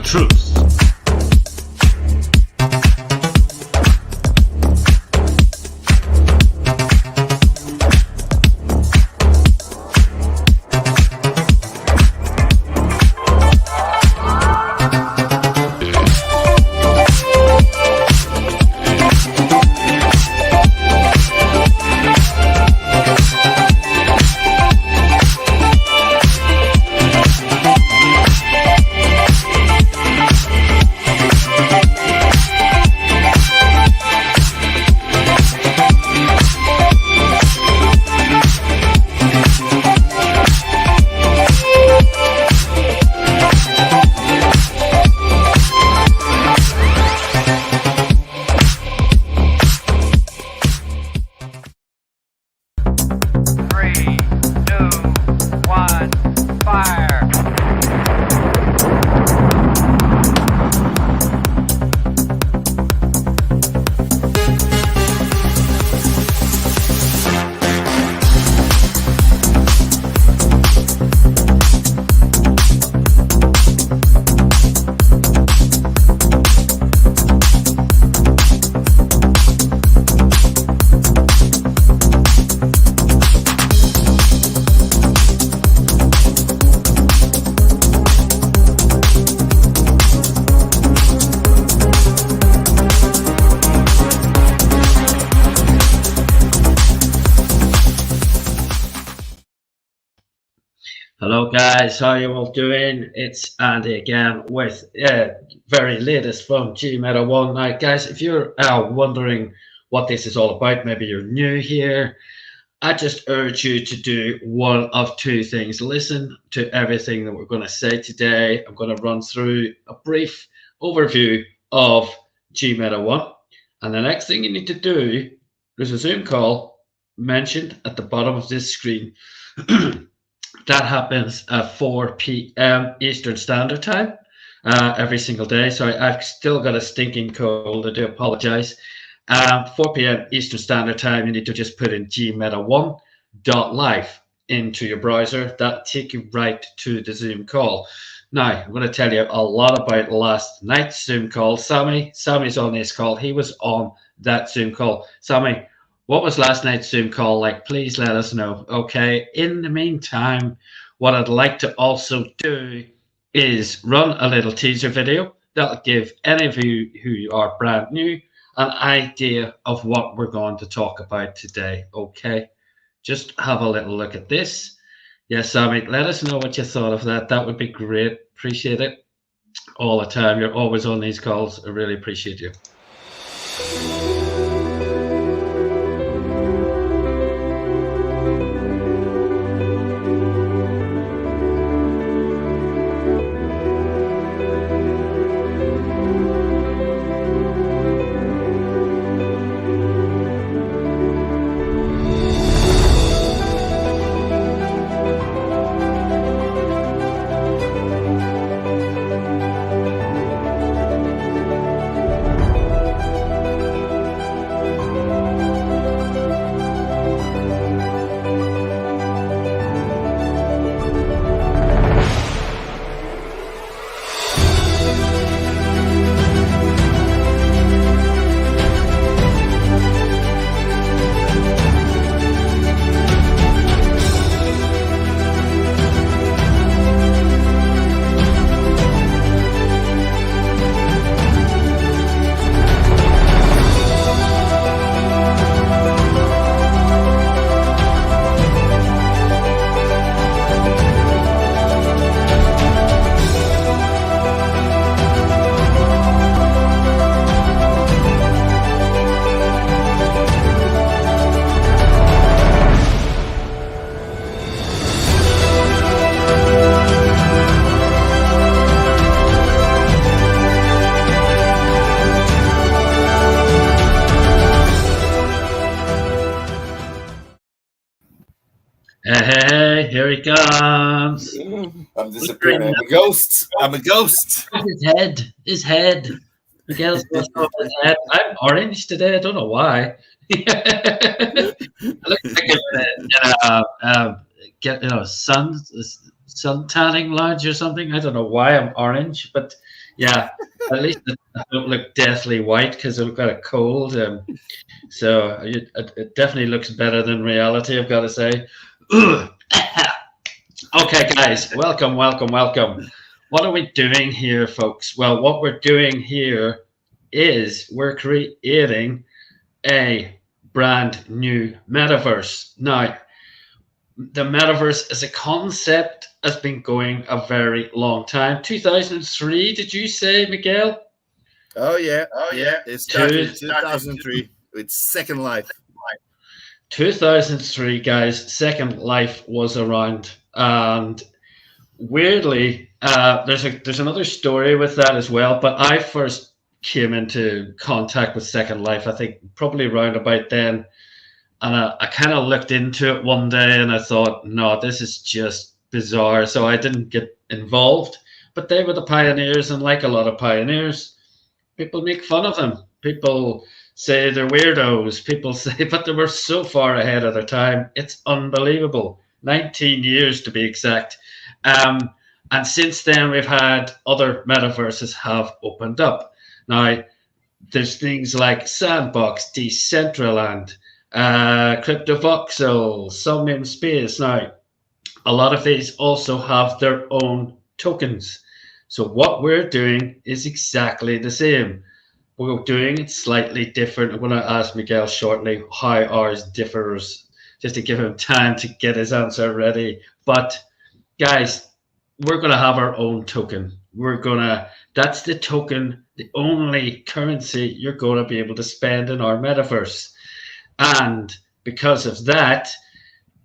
truth. Hello guys, how you all doing? It's Andy again with very latest from Gmeta One. Now guys, if you're wondering what this is all about, maybe you're new here, I just urge you to do one of two things. Listen to everything that we're going to say today. I'm going to run through a brief overview of Gmeta One. And the next thing you need to do, there's a Zoom call mentioned at the bottom of this screen. That happens at 4 p.m. Eastern Standard Time every single day. So I've still got a stinking cold. I do apologize. 4 p.m. Eastern Standard Time, you need to just put in gmeta1.live into your browser. That'll take you right to the Zoom call. Now, I'm going to tell you a lot about last night's Zoom call. Sammy's on this call. He was on that Zoom call. Sammy, what was last night's Zoom call like? Please let us know. Okay. In the meantime, what I'd like to also do is run a little teaser video that'll give any of you who are brand new an idea of what we're going to talk about today. Okay. Just have a little look at this. Yes, Sammy, let us know what you thought of that. That would be great. Appreciate it all the time. You're always on these calls. I really appreciate you. Hey, here he comes. I'm disappearing. I'm a ghost. I'm a ghost. His head. Miguel's off his head. I'm orange today. I don't know why. I look like sun tanning lounge or something. I don't know why I'm orange, but Yeah, at least I don't look deathly white because I've got a cold. So it definitely looks better than reality, I've got to say. Okay, guys, welcome, welcome, welcome. What are we doing here, folks? Well, what we're doing here is we're creating a brand new metaverse. Now, the metaverse as a concept has been going a very long time. 2003, did you say, Miguel? Oh yeah, Oh yeah. yeah. It started in 2003 with Second Life. 2003, guys, Second Life was around, and weirdly, there's another story with that as well. But I first came into contact with Second Life, I think, probably around about then, and I kind of looked into it one day, and I thought, no, this is just bizarre. So I didn't get involved. But they were the pioneers, and like a lot of pioneers, people make fun of them. People say they're weirdos. People say, but they were so far ahead of their time. It's unbelievable. 19 years to be exact. Um, and since then, we've had other metaverses have opened up. Now, there's things like Sandbox, Decentraland, CryptoVoxel, some in space. Now, a lot of these also have their own tokens. So what we're doing is exactly the same. We're doing it slightly different. I'm going to ask Miguel shortly how ours differs, just to give him time to get his answer ready. But guys, we're going to have our own token. That's the token, the only currency you're going to be able to spend in our metaverse. And because of that,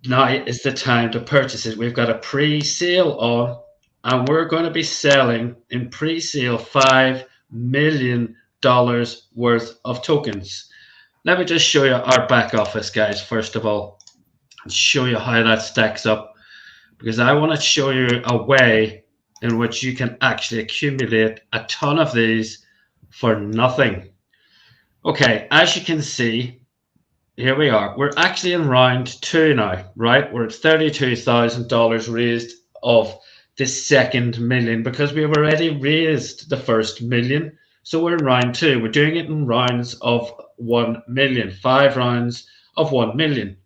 now is the time to purchase it. We've got a pre-sale on, and we're going to be selling in pre-sale $5 million worth of tokens. Let me just show you our back office, guys, first of all, and show you how that stacks up, because I want to show you a way in which you can actually accumulate a ton of these for nothing. Okay, as you can see, here we are. We're actually in round two now, right? We're at $32,000 raised of the second million, because we've already raised the first million. So we're in round two. We're doing it in rounds of 1 million, 5 rounds of 1 million.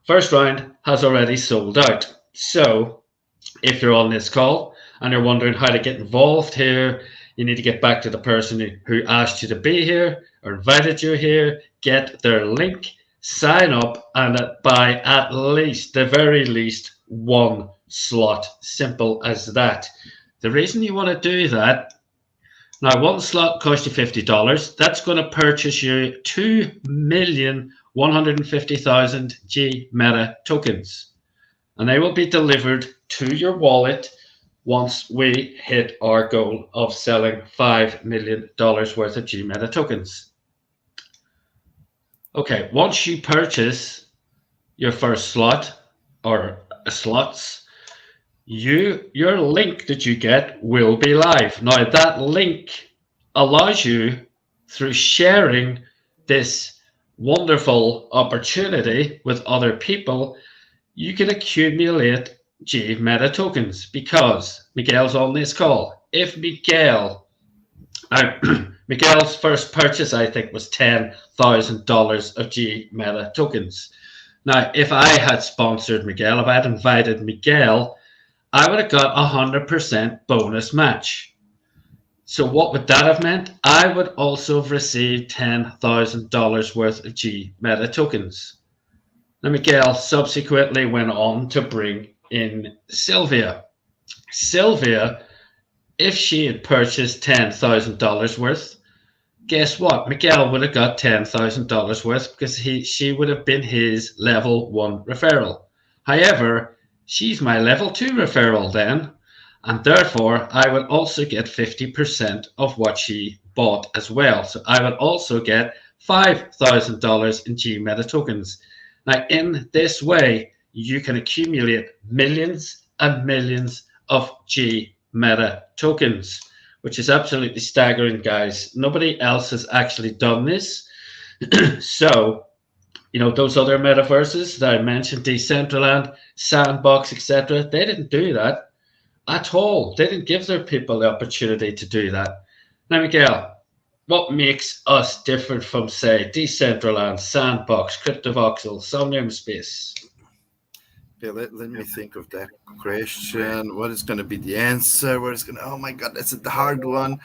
First round has already sold out. So if you're on this call and you're wondering how to get involved here, you need to get back to the person who asked you to be here or invited you here, get their link, sign up, and buy at least, the very least, one slot. Simple as that. The reason you want to do that, now one slot costs you $50. That's going to purchase you 2,150,000 Gmeta tokens, and they will be delivered to your wallet once we hit our goal of selling $5 million worth of Gmeta tokens. Okay, once you purchase your first slot or slots, your link that you get will be live. Now, that link allows you, through sharing this wonderful opportunity with other people, you can accumulate Gmeta tokens, because Miguel's on this call. If Miguel's first purchase, I think, was $10,000 of Gmeta tokens. Now, if I had sponsored Miguel, if I had invited Miguel, I would have got 100% bonus match. So what would that have meant? I would also have received $10,000 worth of Gmeta tokens. Now, Miguel subsequently went on to bring in Sylvia. Sylvia, if she had purchased $10,000 worth, guess what? Miguel would have got $10,000 worth, because she would have been his level 1 referral. However, she's my level 2 referral then, and therefore I would also get 50% of what she bought as well. So I would also get $5,000 in Gmeta tokens. Now, in this way, you can accumulate millions and millions of Gmeta tokens, which is absolutely staggering, guys. Nobody else has actually done this. So, those other metaverses that I mentioned, Decentraland, Sandbox, etc., they didn't do that. at all. They didn't give their people the opportunity to do that. Now, Miguel, what makes us different from, say, Decentraland, Sandbox, CryptoVoxel, Somnium Space? Okay, let me think of that question. What is going to be the answer? What is going to? Oh my God, that's a hard one.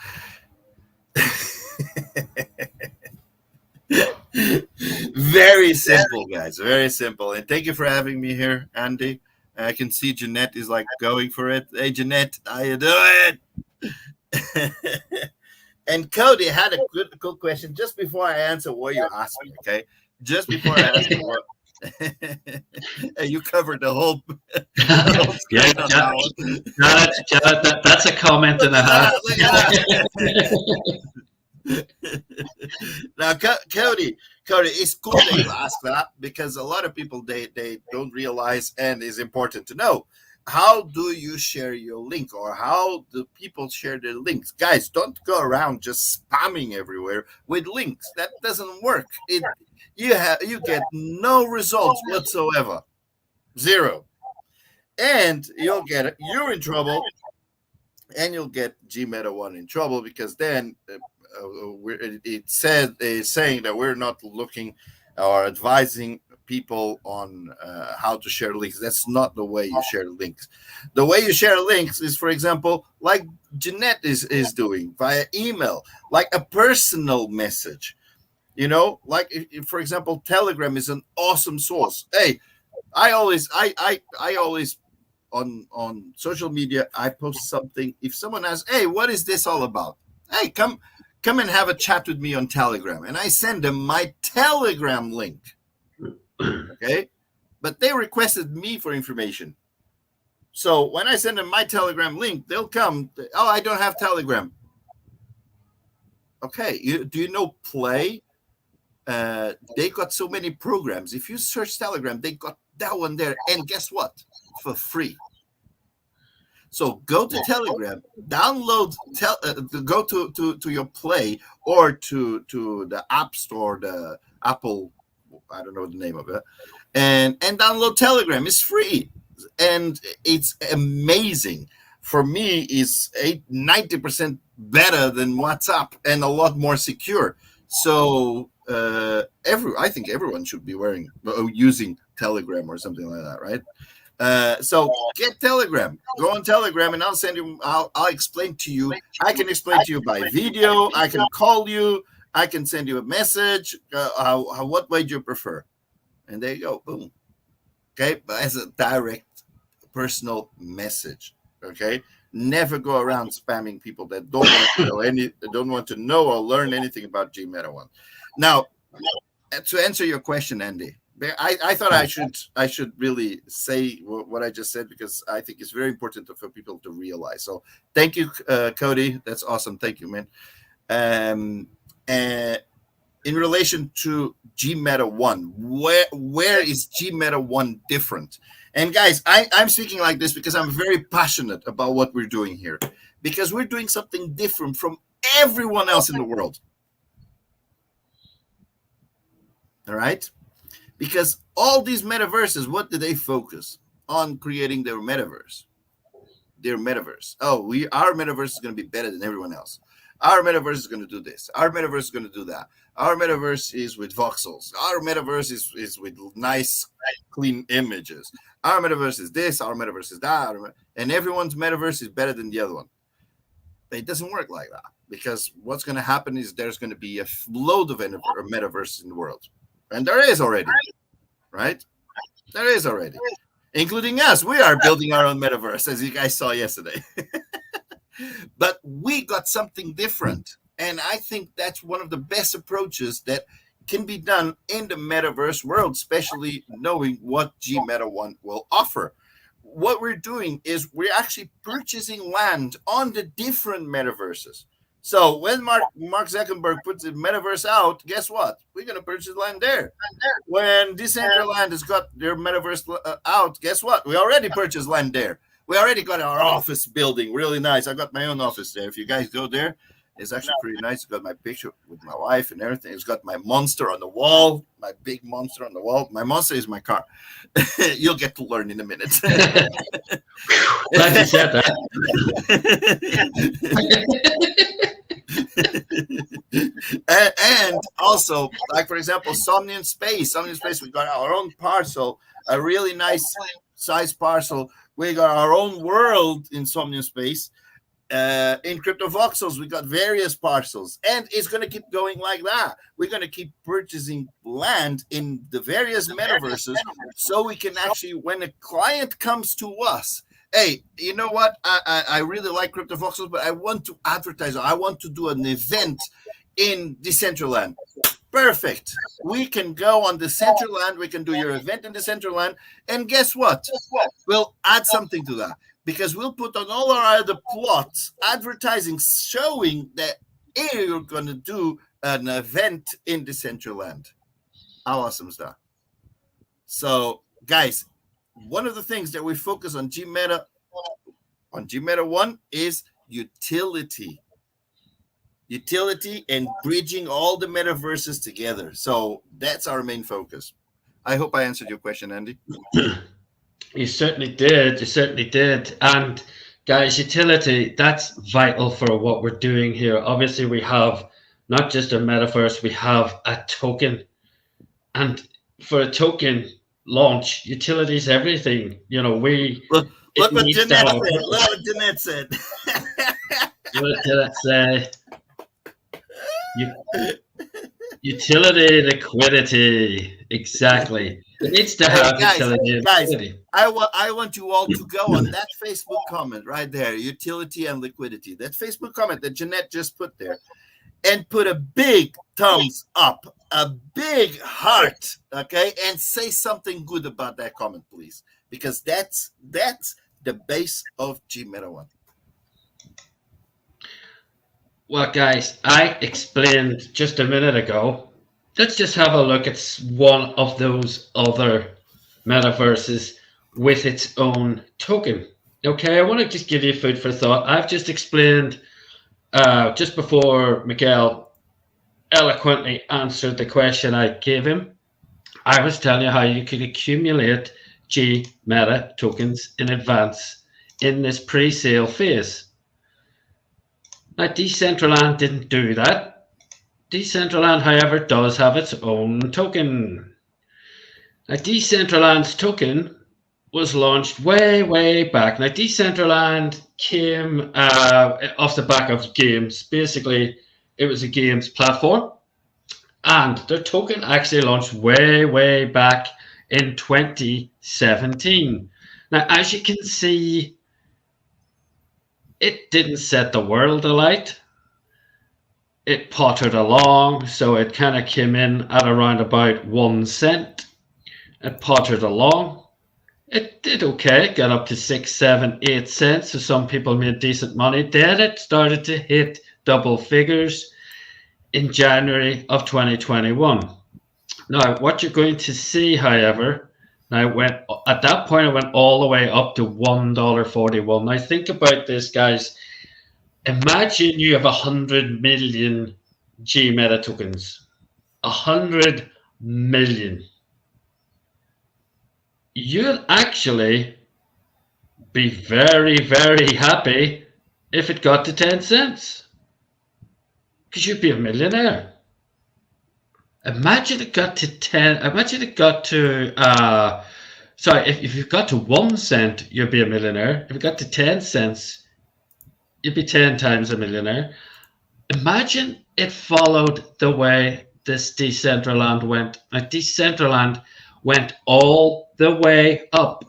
Very simple, guys. Very simple. And thank you for having me here, Andy. I can see Jeanette is like going for it. Hey, Jeanette, how you doing? And Cody had a good question just before I answer what you asked me. Okay, just before I answer what. You covered the whole. Yeah, that's a comment and a half. Now, Cody, it's cool that you ask that because a lot of people they don't realize, and it's important to know. How do you share your link, or how do people share their links? Guys, don't go around just spamming everywhere with links. That doesn't work. You get no results whatsoever, zero, and you're in trouble, and you'll get Gmeta One in trouble because then it's saying that we're not looking or advising people on how to share links. That's not the way you share links. The way you share links is, for example, like Jeanette is doing via email, like a personal message. Like if, for example, Telegram is an awesome source. Hey, I always on social media, I post something. If someone asks, hey, what is this all about? Hey, come and have a chat with me on Telegram. And I send them my Telegram link. Okay. But they requested me for information. So when I send them my Telegram link, they'll come. Oh, I don't have Telegram. Okay. Do you know Play? They got so many programs. If you search Telegram, they got that one there. And guess what? For free. So go to Telegram, download, go to your Play or to the App Store, the Apple, I don't know the name of it, and download Telegram. It's free, and it's amazing. For me, it's 90% better than WhatsApp and a lot more secure. So I think everyone should be using Telegram or something like that, right? So get Telegram. Go on Telegram, and I'll send you. I'll explain to you. I can explain to you by video. I can call you. I can send you a message. What way do you prefer? And there you go. Boom. Okay, but as a direct, personal message. Okay, never go around spamming people that don't want to know or learn anything about Gmeta One. Now, to answer your question, Andy. I thought I should really say what I just said because I think it's very important for people to realize. So thank you, Cody. That's awesome. Thank you, man. In relation to Gmeta One, where is Gmeta One different? And guys, I'm speaking like this because I'm very passionate about what we're doing here, because we're doing something different from everyone else in the world. All right. Because all these metaverses, what do they focus on? Creating their metaverse. Oh, our metaverse is going to be better than everyone else. Our metaverse is going to do this. Our metaverse is going to do that. Our metaverse is with voxels. Our metaverse is with nice, clean images. Our metaverse is this. Our metaverse is that. And everyone's metaverse is better than the other one. It doesn't work like that, because what's going to happen is there's going to be a load of metaverses in the world. And there is already, right? There is already, including us. We are building our own metaverse, as you guys saw yesterday. But we got something different. And I think that's one of the best approaches that can be done in the metaverse world, especially knowing what Gmeta One will offer. What we're doing is we're actually purchasing land on the different metaverses. So when Mark Zuckerberg puts the metaverse out, guess what? We're going to purchase land there. When Decentraland has got their metaverse out, guess what? We already purchased land there. We already got our office building, really nice. I got my own office there. If you guys go there, It's actually pretty nice. It's got my picture with my wife and everything. It's got my monster on the wall, my big monster on the wall. My monster is my car. You'll get to learn in a minute. Glad you said that. and also, like for example, Somnium Space, we got our own parcel, a really nice size parcel. We got our own world in Somnium Space. In Crypto Voxels, we got various parcels, and it's going to keep going like that. We're going to keep purchasing land in the various metaverses, so we can actually, when a client comes to us, hey, you know what? I really like Crypto Voxels, but I want to advertise. I want to do an event in Decentraland. Perfect. We can go on Decentraland. We can do your event in Decentraland, and guess what? We'll add something to that. Because we'll put on all our other plots advertising showing that hey, you're going to do an event in Decentraland. How awesome is that? So, guys, one of the things that we focus on Gmeta One is utility. Utility and bridging all the metaverses together. So that's our main focus. I hope I answered your question, Andy. You certainly did. You certainly did. And guys, utility, that's vital for what we're doing here. Obviously, we have not just a metaverse, we have a token. And for a token launch, utility is everything. You know, look what Jeanette said. Look what Jeanette said. What did it say? Utility, liquidity. Exactly. It needs to have utility and liquidity. I want you all to go on that Facebook comment right there, utility and liquidity. That Facebook comment that Jeanette just put there, and put a big thumbs up, a big heart, okay, and say something good about that comment, please, because that's the base of Gmeta One. Well, guys, I explained just a minute ago. Let's just have a look at one of those other metaverses with its own token. Okay, I want to just give you food for thought. I've just explained just before Miguel eloquently answered the question I gave him. I was telling you how you could accumulate Gmeta tokens in advance in this pre-sale phase. Now, Decentraland didn't do that. Decentraland, however, does have its own token. Now, Decentraland's token was launched way, way back. Now, Decentraland came off the back of games. Basically, it was a games platform. And their token actually launched way, way back in 2017. Now, as you can see, it didn't set the world alight. It pottered along, so it kind of came in at around about 1 cent. It pottered along. It did okay, got up to 6, 7, 8 cents, so some people made decent money. Then it started to hit double figures in January of 2021. Now, what you're going to see, however, now at that point it went all the way up to $1.41. Now think about this, guys. Imagine you have 100 million Gmeta tokens. 100 million. You'll actually be very, very happy if it got to 10 cents. Because you'd be a millionaire. Imagine it got to 10. Imagine it got to, if you got to 1 cent, you'd be a millionaire. If it got to 10 cents, you'd be 10 times a millionaire. Imagine it followed the way this Decentraland went. Now, Decentraland went all the way up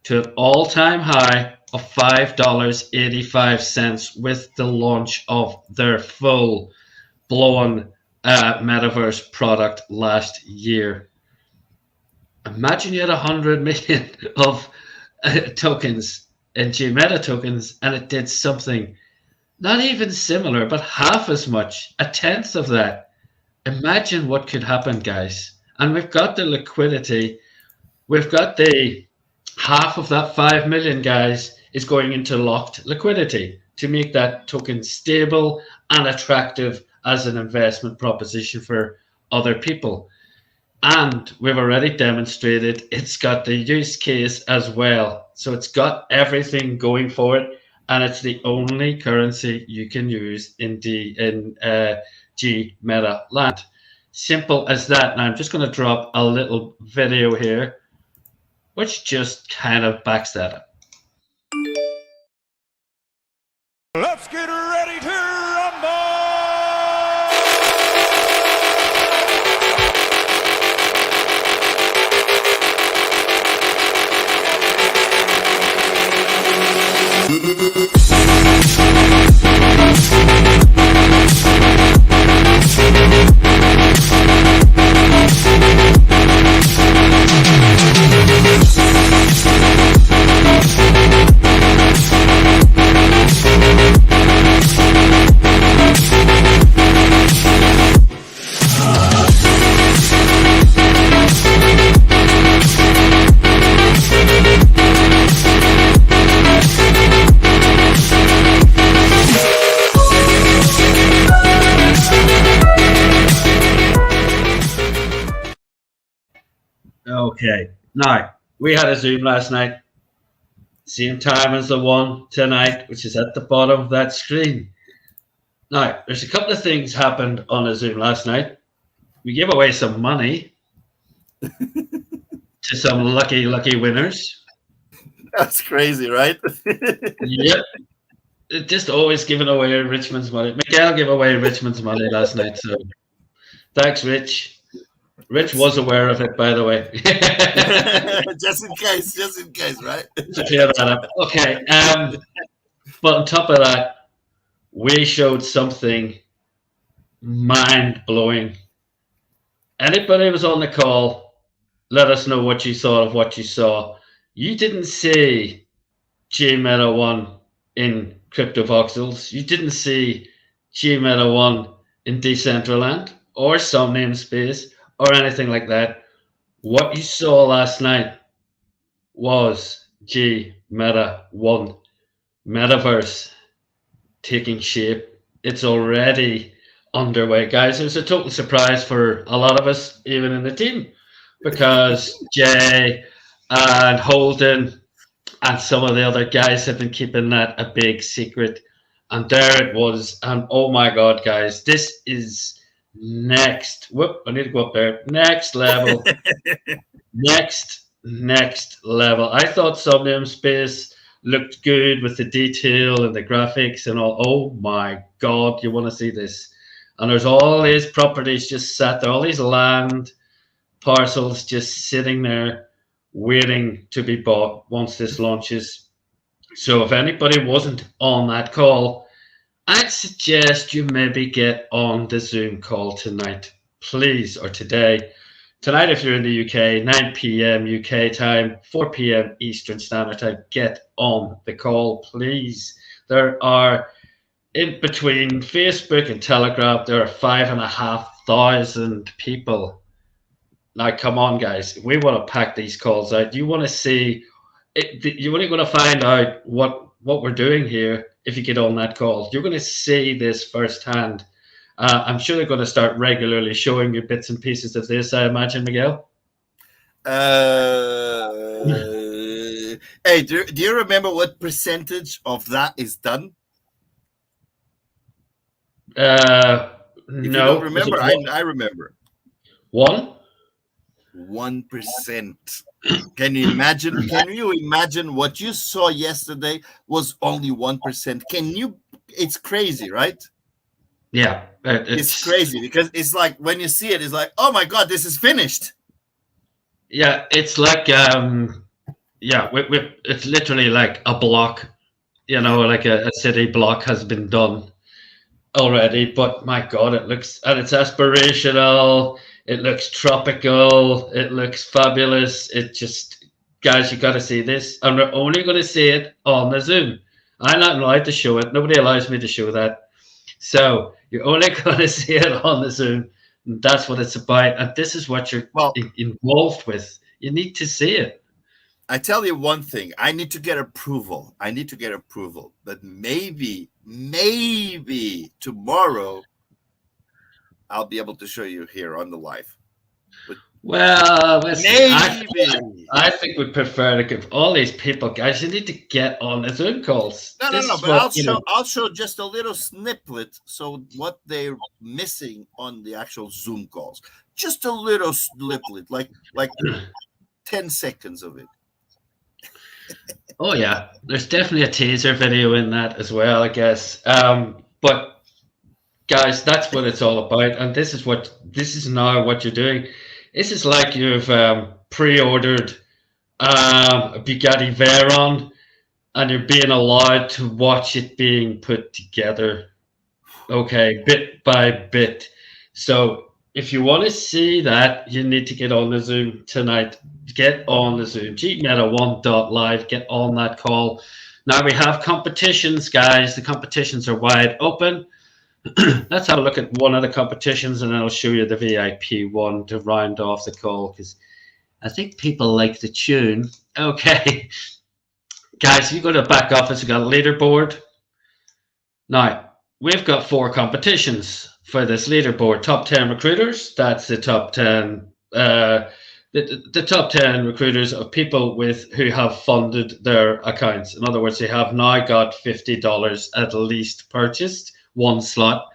to an all-time high of $5.85 with the launch of their full-blown metaverse product last year. Imagine you had 100 million of tokens in Gmeta tokens, and it did something not even similar, but half as much, a tenth of that. Imagine what could happen, guys. And we've got the liquidity. We've got the half of that 5 million, guys, is going into locked liquidity to make that token stable and attractive as an investment proposition for other people. And we've already demonstrated it's got the use case as well. So it's got everything going for it, and it's the only currency you can use in Gmeta land. Simple as that. Now I'm just going to drop a little video here, which just kind of backs that up. Let's get ready to rumble! Okay. Now, we had a Zoom last night, same time as the one tonight, which is at the bottom of that screen. Now, there's a couple of things happened on a Zoom last night. We gave away some money to some lucky winners. That's crazy, right? Yep. Just always giving away Richmond's money. Miguel gave away Richmond's money last night, so thanks, Rich. Rich was aware of it, by the way. just in case, right? To clear that up. Okay. But on top of that, we showed something mind-blowing. Anybody who was on the call, let us know what you thought of what you saw. You didn't see Gmeta One in Crypto Voxels. You didn't see Gmeta One in Decentraland or some namespace or anything like that. What you saw last night was Gmeta One metaverse taking shape. It's already underway, guys. It was a total surprise for a lot of us, even in the team, because Jay and Holden and some of the other guys have been keeping that a big secret. And there it was. And oh my God, guys, this is next. Whoop, I need to go up there. Next level. next level. I thought Somnium Space looked good with the detail and the graphics and all. Oh my God, you want to see this. And there's all these properties just sat there, all these land parcels just sitting there waiting to be bought once this launches. So if anybody wasn't on that call, I'd suggest you maybe get on the Zoom call tonight, please, or today. Tonight, if you're in the UK, 9 p.m. UK time, 4 p.m. Eastern Standard Time, get on the call, please. There are, in between Facebook and Telegram, there are 5,500 people. Now, come on, guys. We want to pack these calls out. You want to see, you're only going to find out what we're doing here if you get on that call. You're going to see this firsthand. I'm sure they're going to start regularly showing you bits and pieces of this, I imagine, Miguel. Hey, do you remember what percentage of that is done? No. If you don't remember, I remember. 1%. Can you imagine? Can you imagine what you saw yesterday was only 1%? It's crazy, right? Yeah, it's crazy because it's like when you see it, it's like, oh my God, this is finished. Yeah, it's like it's literally like a block, like a city block has been done already. But my God, it looks, and it's aspirational. It looks tropical. It looks fabulous. It just, guys, you got to see this, and we're only going to see it on the Zoom. I'm not allowed to show it. Nobody allows me to show that. So you're only going to see it on the Zoom. And that's what it's about. And this is what you're involved with. You need to see it. I tell you one thing. I need to get approval. But maybe tomorrow I'll be able to show you here on the live. Well, maybe. I think we'd prefer to give all these people, guys, you need to get on the Zoom calls. No, but I'll show just a little snippet. So what they're missing on the actual Zoom calls, just a little snippet, like 10 seconds of it. Oh yeah, there's definitely a teaser video in that as well, I guess. But guys, that's what it's all about, and this is now what you're doing. This is like you've pre-ordered a Bugatti Veyron, and you're being allowed to watch it being put together, okay, bit by bit. So if you want to see that, you need to get on the Zoom tonight. Get on the Zoom, Gmeta1.live, get on that call. Now we have competitions, guys. The competitions are wide open. Let's have a look at one of the competitions, and I'll show you the VIP one to round off the call, because I think people like the tune. Okay, guys, you go to the back office, we've got a leaderboard. Now, we've got 4 competitions for this leaderboard. Top 10 recruiters, that's the top 10, the top 10 recruiters of people who have funded their accounts. In other words, they have now got $50 at least purchased. 1 slot.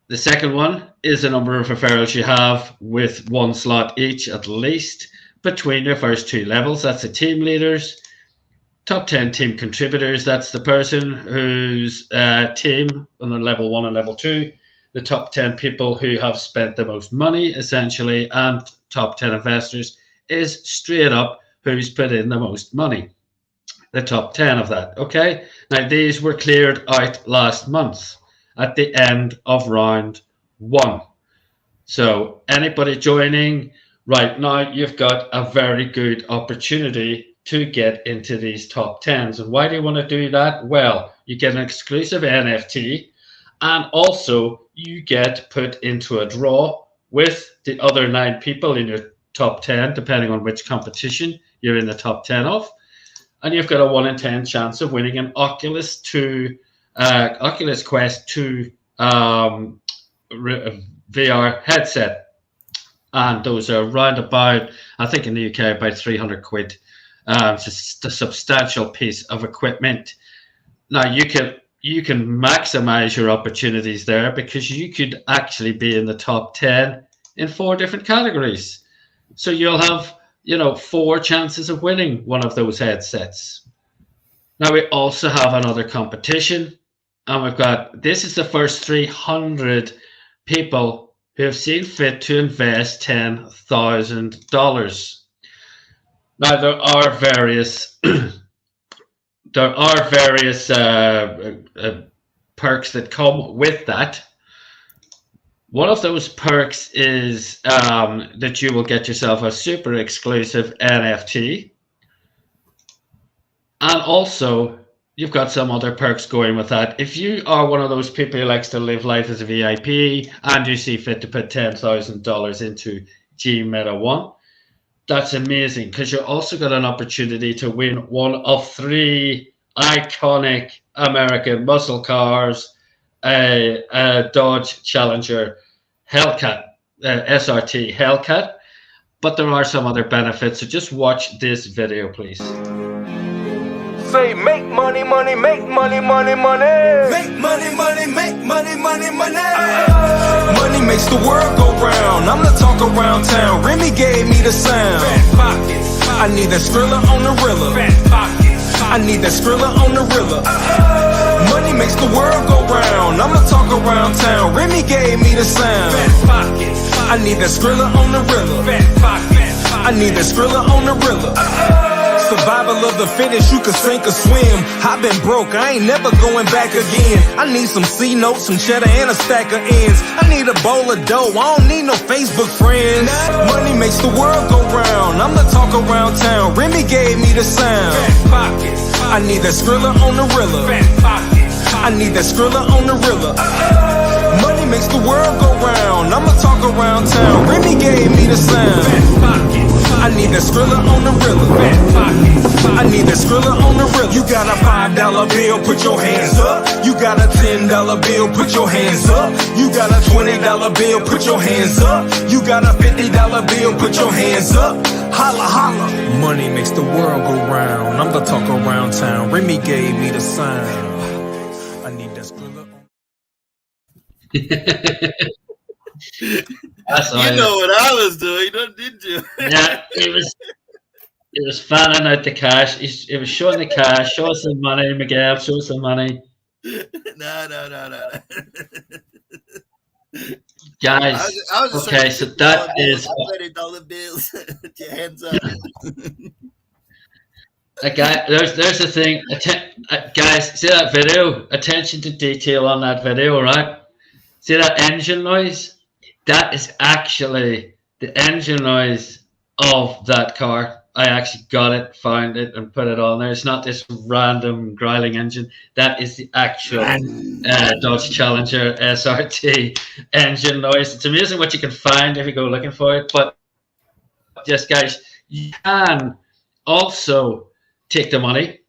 The second one is the number of referrals you have with 1 slot each at least between your first 2 levels. That's the team leaders. Top 10 team contributors. That's the person whose team on the level 1 and level 2. The top 10 people who have spent the most money, essentially, and top 10 investors is straight up who's put in the most money. The top 10 of that. Okay, now these were cleared out last month at the end of round 1. So anybody joining right now, you've got a very good opportunity to get into these top 10s. And why do you want to do that? Well, you get an exclusive NFT, and also you get put into a draw with the other 9 people in your top 10, depending on which competition you're in the top 10 of. And you've got a 1 in 10 chance of winning an Oculus Quest 2 VR headset. And those are round about, I think in the UK, about 300 quid. It's just a substantial piece of equipment. Now, you can maximize your opportunities there, because you could actually be in the top 10 in 4 different categories. So you'll have 4 chances of winning one of those headsets. Now we also have another competition, and this is the first 300 people who have seen fit to invest $10,000. Now there are various perks that come with that. One of those perks is that you will get yourself a super exclusive NFT. And also, you've got some other perks going with that. If you are one of those people who likes to live life as a VIP and you see fit to put $10,000 into Gmeta One, that's amazing, because you're also got an opportunity to win one of 3 iconic American muscle cars, a Dodge Challenger Hellcat, SRT Hellcat. But there are some other benefits, so just watch this video, please. Say make money, money, make money, money, money. Make money, money, make money, money, money. Money makes the world go round. I'm the talk around town. Remy gave me the sound. Fat pockets. I need that Skrilla on the Rilla. Fat pockets. I need that Skrilla on the Rilla. Money makes the world go round. I'm the talk around town. Remy gave me the sound. Fat pockets. I need that Skrilla on the Rilla. Fat pockets. I need that Skrilla on the Rilla. Survival of the fittest, you can sink or swim. I've been broke, I ain't never going back again. I need some C-notes, some cheddar, and a stack of ends. I need a bowl of dough, I don't need no Facebook friends. Money makes the world go round. I'm the talk around town. Remy gave me the sound. Fat pockets. I need that Skrilla on the Rilla. Fat pockets. I need that Skrilla on the Rilla. Money makes the world go round. I'm the talk around town. Remy gave me the sound. Fat pockets. I I need a Skrilla on the rilla. I need a Skrilla on the rilla. You got a $5 bill, put your hands up. You got a $10 bill, put your hands up. You got a $20 bill, put your hands up. You got a $50 bill, put your hands up. Holla, holla. Money makes the world go round. I'm the talk around town. Remy gave me the sign. I need that Skrilla on. You know what I was doing, didn't you? Yeah, he was fanning out the cash. He was showing the cash. Show us some money, Miguel. Show us some money. No. Guys, I was just okay, so that is $20 bills. Put your hands up. there's the thing. Guys, see that video? Attention to detail on that video, right? See that engine noise? That is actually the engine noise of that car. I actually got it, found it, and put it on there. It's not this random growling engine. That is the actual Dodge Challenger SRT engine noise. It's amazing what you can find if you go looking for it. But yes, guys, you can also take the money.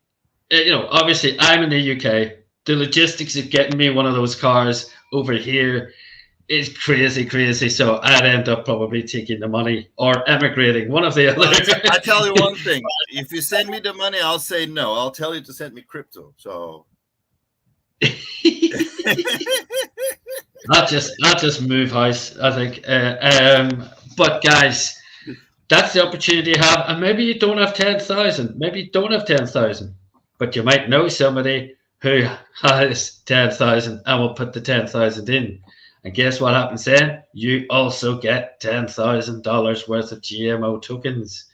Obviously, I'm in the UK. The logistics of getting me one of those cars over here is crazy. So I'd end up probably taking the money or emigrating, one of the other. I tell you one thing: if you send me the money, I'll say no. I'll tell you to send me crypto. So not just move house, I think. But guys, that's the opportunity you have, and maybe you don't have 10,000. Maybe you don't have 10,000, but you might know somebody who has 10,000 and will put the 10,000 in. And guess what happens then? You also get $10,000 worth of GMO tokens.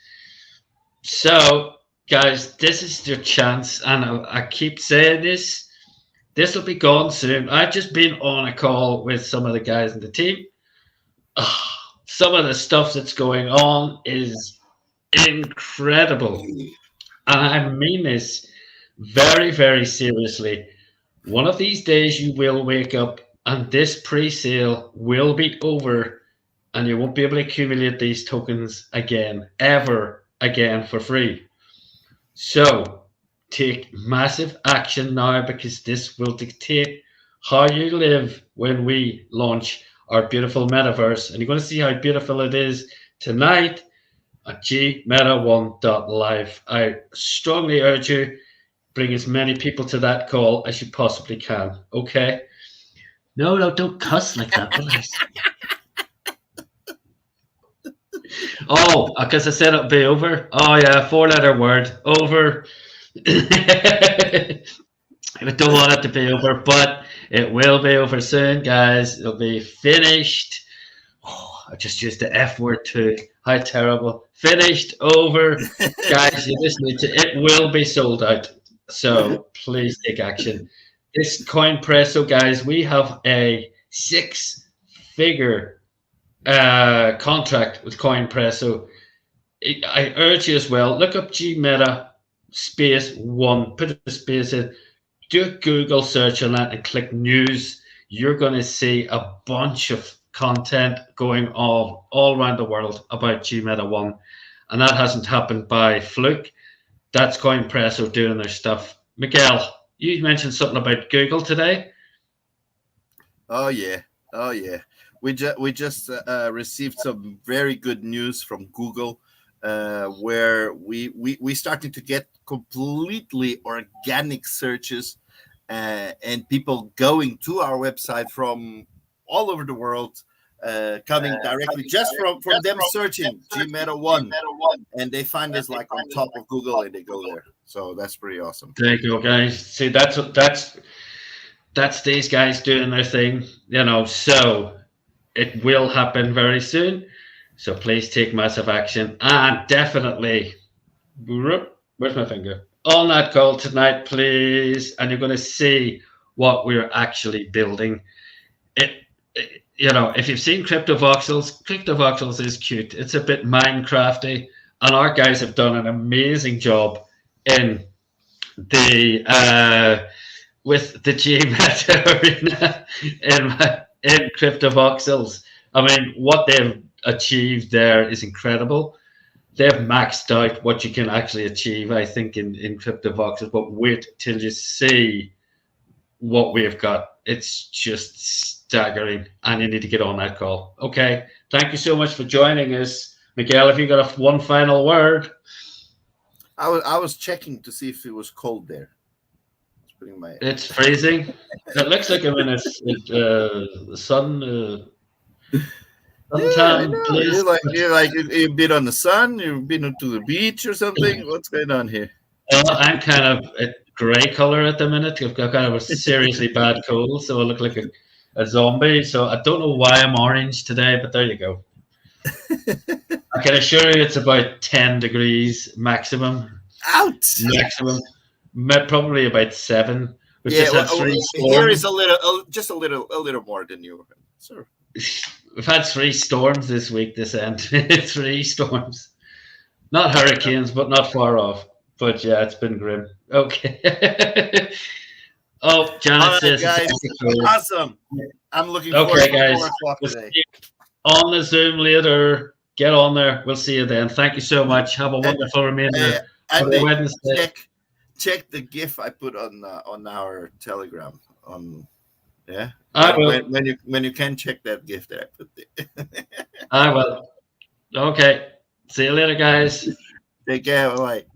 So, guys, this is your chance. And I keep saying this. This will be gone soon. I've just been on a call with some of the guys in the team. Some of the stuff that's going on is incredible. And I mean this very, very seriously. One of these days you will wake up and this pre-sale will be over and you won't be able to accumulate these tokens ever again for free. So take massive action now, because this will dictate how you live when we launch our beautiful metaverse. And you're going to see how beautiful it is tonight at gmeta1.live. I strongly urge you, bring as many people to that call as you possibly can. Okay? No, don't cuss like that, please. Oh, because I said it'll be over. Oh, yeah, 4-letter word. Over. I don't want it to be over, but it will be over soon, guys. It'll be finished. Oh, I just used the F word too. How terrible. Finished, over. Guys, you just need to, it will be sold out. So please take action. This CoinPresso, guys, we have a 6-figure contract with CoinPresso. I urge you as well, look up Gmeta space one, put a space in, do a Google search on that and click news. You're going to see a bunch of content going on all around the world about Gmeta One. And that hasn't happened by fluke. That's CoinPresso doing their stuff. Miguel, you mentioned something about Google today. Oh yeah. We just received some very good news from Google, where we starting to get completely organic searches, and people going to our website from all over the world, coming directly just from them searching Gmeta One, and they find us like on top of Google and they go there. So that's pretty awesome. There you go, guys. See, that's these guys doing their thing, so it will happen very soon. So please take massive action, and definitely, where's my finger? On that call tonight, please. And you're going to see what we're actually building. If you've seen CryptoVoxels is cute. It's a bit Minecrafty, and our guys have done an amazing job in the with the Gmeta arena in CryptoVoxels. I mean, what they've achieved there is incredible. they've maxed out what you can actually achieve, I think, in crypto boxes. But wait till you see what we've got. It's just staggering, and you need to get on that call. Okay, thank you so much for joining us, Miguel. If you got one final word. I was checking to see if it was cold there. It's freezing. It looks like I'm in a sun. You've been on the sun. You've been to the beach or something. What's going on here? I'm kind of a grey color at the minute. I've got kind of a seriously bad cold, so I look like a zombie. So I don't know why I'm orange today, but there you go. I can assure you it's about 10 degrees maximum. Ouch! Maximum. Probably about 7. Here is just a little more than you. Sir. We've had 3 storms this week, this end. 3 storms. Not hurricanes, but not far off. But yeah, it's been grim. Okay. Oh, Janet says, guys, awesome. I'm looking forward to 4 o'clock today. On the Zoom later. Get on there. We'll see you then. Thank you so much. Have a wonderful remainder of the Wednesday. Check the GIF I put on our Telegram. Yeah. When you can check that GIF that I put there. I will. Okay. See you later, guys. Take care. Bye.